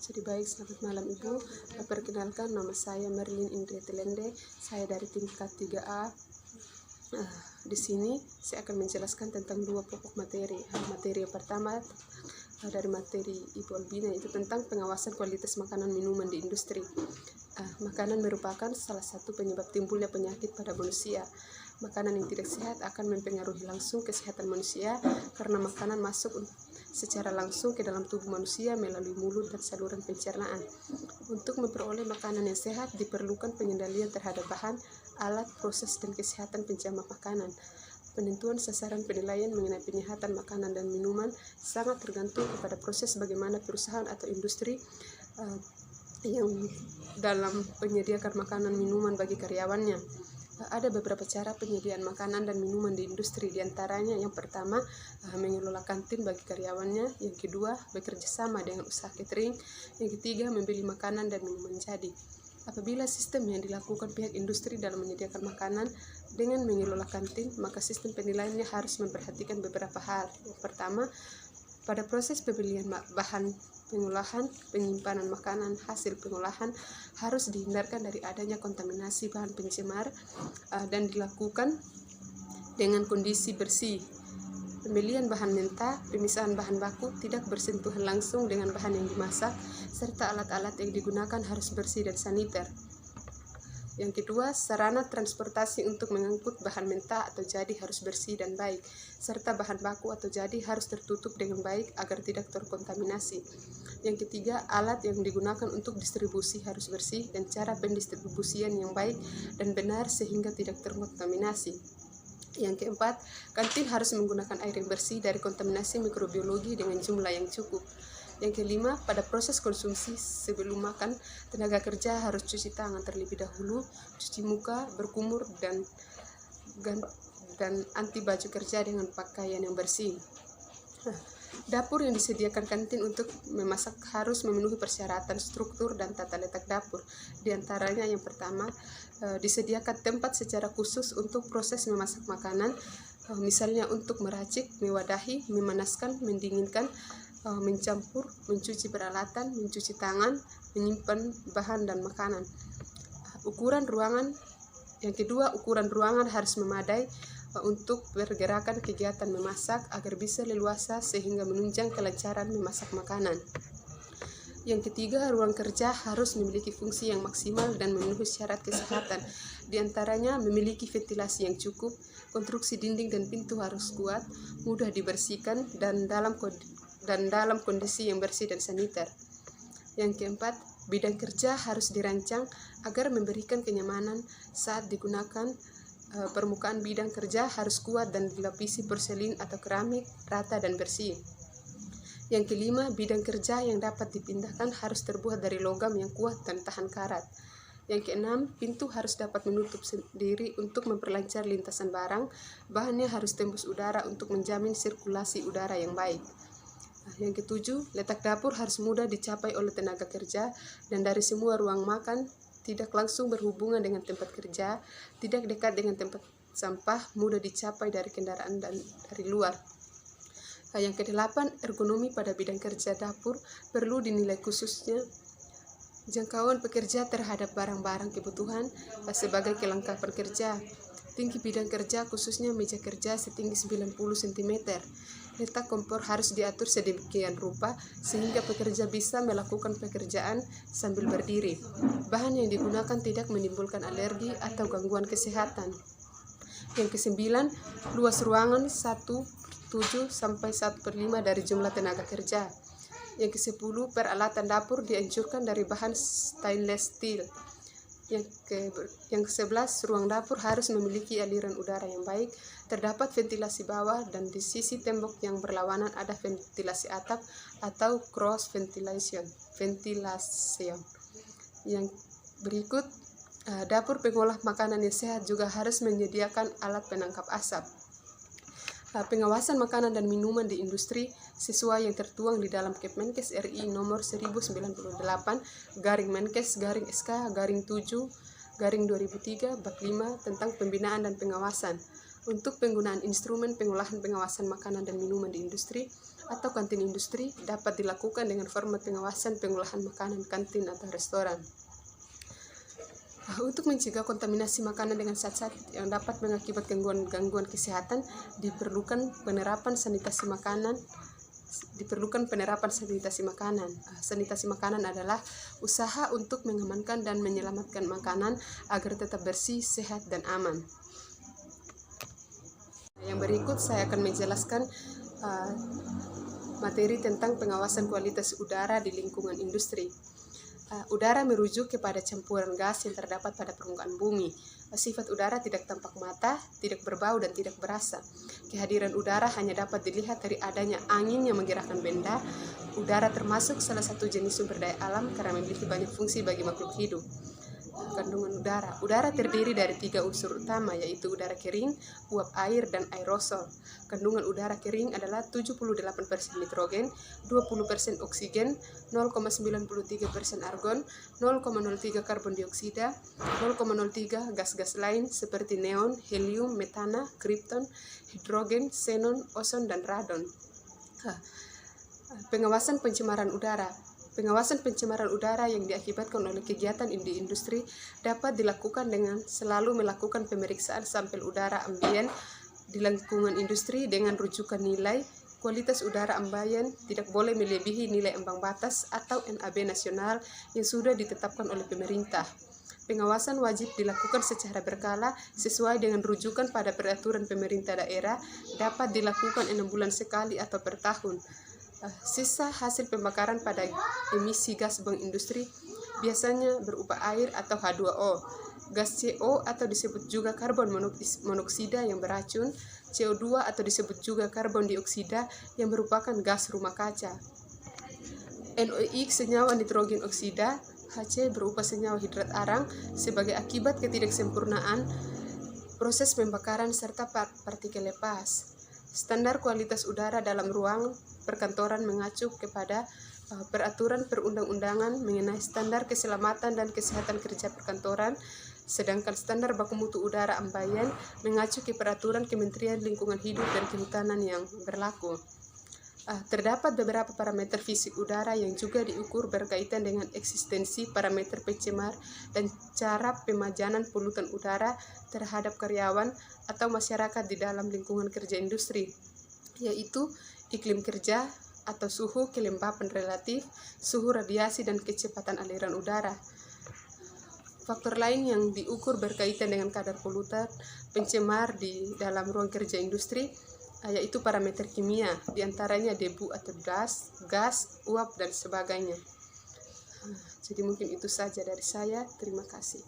Jadi baik, selamat malam Ibu. Perkenalkan, nama saya Merlin Indri Telende. Saya dari tingkat 3A. Di sini saya akan menjelaskan tentang dua pokok materi. Materi yang pertama dari materi Ibu Albina, itu tentang pengawasan kualitas makanan minuman di industri. Makanan merupakan salah satu penyebab timbulnya penyakit pada manusia. Makanan yang tidak sehat akan mempengaruhi langsung kesehatan manusia karena makanan masuk secara langsung ke dalam tubuh manusia melalui mulut dan saluran pencernaan. Untuk memperoleh makanan yang sehat diperlukan pengendalian terhadap bahan, alat, proses, dan kesehatan penjamah makanan. Penentuan sasaran penilaian mengenai penyehatan makanan dan minuman sangat tergantung kepada proses bagaimana perusahaan atau industri yang dalam menyediakan makanan minuman bagi karyawannya. Ada beberapa cara penyediaan makanan dan minuman di industri, diantaranya yang pertama mengelola kantin bagi karyawannya, yang kedua bekerja sama dengan usaha catering, yang ketiga membeli makanan dan minuman jadi. Apabila sistem yang dilakukan pihak industri dalam menyediakan makanan dengan mengelola kantin, maka sistem penilaiannya harus memperhatikan beberapa hal. Yang pertama, pada proses pembelian bahan pengolahan, penyimpanan makanan hasil pengolahan harus dihindarkan dari adanya kontaminasi bahan pencemar dan dilakukan dengan kondisi bersih. Pembelian bahan mentah, pemisahan bahan baku tidak bersentuhan langsung dengan bahan yang dimasak, serta alat-alat yang digunakan harus bersih dan saniter. Yang kedua, sarana transportasi untuk mengangkut bahan mentah atau jadi harus bersih dan baik, serta bahan baku atau jadi harus tertutup dengan baik agar tidak terkontaminasi. Yang ketiga, alat yang digunakan untuk distribusi harus bersih dan cara pendistribusian yang baik dan benar sehingga tidak terkontaminasi. Yang keempat, kantin harus menggunakan air yang bersih dari kontaminasi mikrobiologi dengan jumlah yang cukup. Yang kelima, pada proses konsumsi sebelum makan, tenaga kerja harus cuci tangan terlebih dahulu, cuci muka, berkumur, dan anti baju kerja dengan pakaian yang bersih. Dapur yang disediakan kantin untuk memasak harus memenuhi persyaratan struktur dan tata letak dapur. Di antaranya yang pertama, disediakan tempat secara khusus untuk proses memasak makanan, misalnya untuk meracik, mewadahi, memanaskan, mendinginkan, mencampur, mencuci peralatan, mencuci tangan, menyimpan bahan dan makanan. Ukuran ruangan, yang kedua, ukuran ruangan harus memadai untuk pergerakan kegiatan memasak agar bisa leluasa sehingga menunjang kelancaran memasak makanan. Yang ketiga, ruang kerja harus memiliki fungsi yang maksimal dan memenuhi syarat kesehatan. Di antaranya memiliki ventilasi yang cukup, konstruksi dinding dan pintu harus kuat, mudah dibersihkan, dan dalam kondisi yang bersih dan saniter. Yang keempat, bidang kerja harus dirancang agar memberikan kenyamanan saat digunakan. Permukaan bidang kerja harus kuat dan dilapisi porselin atau keramik, rata dan bersih. Yang kelima, bidang kerja yang dapat dipindahkan harus terbuat dari logam yang kuat dan tahan karat. Yang keenam, pintu harus dapat menutup sendiri untuk memperlancar lintasan barang. Bahannya harus tembus udara untuk menjamin sirkulasi udara yang baik. Yang ketujuh, letak dapur harus mudah dicapai oleh tenaga kerja dan dari semua ruang makan, tidak langsung berhubungan dengan tempat kerja, tidak dekat dengan tempat sampah, mudah dicapai dari kendaraan dan dari luar. Yang kedelapan, ergonomi pada bidang kerja dapur perlu dinilai khususnya jangkauan pekerja terhadap barang-barang kebutuhan sebagai kelengkapan kerja. Tinggi bidang kerja khususnya meja kerja setinggi 90 cm. Letak kompor harus diatur sedemikian rupa sehingga pekerja bisa melakukan pekerjaan sambil berdiri. Bahan yang digunakan tidak menimbulkan alergi atau gangguan kesehatan. Yang kesembilan, luas ruangan 1/7 sampai 1/5 dari jumlah tenaga kerja. Yang ke-10, peralatan dapur dianjurkan dari bahan stainless steel. Yang ke-11, ruang dapur harus memiliki aliran udara yang baik, terdapat ventilasi bawah, dan di sisi tembok yang berlawanan ada ventilasi atap atau cross ventilation. Yang berikut, dapur pengolah makanan yang sehat juga harus menyediakan alat penangkap asap. Pengawasan makanan dan minuman di industri sesuai yang tertuang di dalam Kepmenkes RI nomor 1098/Menkes/SK/7/2003 bab 5 tentang pembinaan dan pengawasan. Untuk penggunaan instrumen pengolahan pengawasan makanan dan minuman di industri, atau kantin industri dapat dilakukan dengan format pengawasan pengolahan makanan kantin atau restoran. Untuk mencegah kontaminasi makanan dengan zat-zat yang dapat mengakibatkan gangguan kesehatan, diperlukan penerapan sanitasi makanan. Sanitasi makanan adalah usaha untuk mengamankan dan menyelamatkan makanan agar tetap bersih, sehat, dan aman. Yang berikut saya akan menjelaskan materi tentang pengawasan kualitas udara di lingkungan industri. Udara merujuk kepada campuran gas yang terdapat pada permukaan bumi. Sifat udara tidak tampak mata, tidak berbau, dan tidak berasa. Kehadiran udara hanya dapat dilihat dari adanya angin yang menggerakkan benda. Udara termasuk salah satu jenis sumber daya alam karena memiliki banyak fungsi bagi makhluk hidup. Kandungan udara. Udara terdiri dari 3 unsur utama, yaitu udara kering, uap air, dan aerosol. Kandungan udara kering adalah 78% nitrogen, 20% oksigen, 0,93% argon, 0,03 karbon dioksida, 0,03 gas-gas lain seperti neon, helium, metana, kripton, hidrogen, xenon, ozon, dan radon. Pengawasan pencemaran udara. Pengawasan pencemaran udara yang diakibatkan oleh kegiatan di industri dapat dilakukan dengan selalu melakukan pemeriksaan sampel udara ambien di lingkungan industri dengan rujukan nilai kualitas udara ambien tidak boleh melebihi nilai ambang batas atau NAB nasional yang sudah ditetapkan oleh pemerintah. Pengawasan wajib dilakukan secara berkala sesuai dengan rujukan pada peraturan pemerintah daerah, dapat dilakukan 6 bulan sekali atau per tahun. Sisa hasil pembakaran pada emisi gas buang industri biasanya berupa air atau H2O, gas CO atau disebut juga karbon monoksida yang beracun, CO2 atau disebut juga karbon dioksida yang merupakan gas rumah kaca, NOx senyawa nitrogen oksida, HC berupa senyawa hidrat arang sebagai akibat ketidaksempurnaan proses pembakaran serta partikel lepas. Standar kualitas udara dalam ruang perkantoran mengacu kepada peraturan perundang-undangan mengenai standar keselamatan dan kesehatan kerja perkantoran, sedangkan standar baku mutu udara ambien mengacu ke peraturan Kementerian Lingkungan Hidup dan Kehutanan yang berlaku. Terdapat beberapa parameter fisik udara yang juga diukur berkaitan dengan eksistensi parameter pencemar dan cara pemajanan polutan udara terhadap karyawan atau masyarakat di dalam lingkungan kerja industri, yaitu iklim kerja atau suhu kelembapan relatif, suhu radiasi, dan kecepatan aliran udara. Faktor lain yang diukur berkaitan dengan kadar polutan pencemar di dalam ruang kerja industri yaitu parameter kimia, diantaranya debu atau gas, uap, dan sebagainya. Jadi mungkin itu saja dari saya. Terima kasih.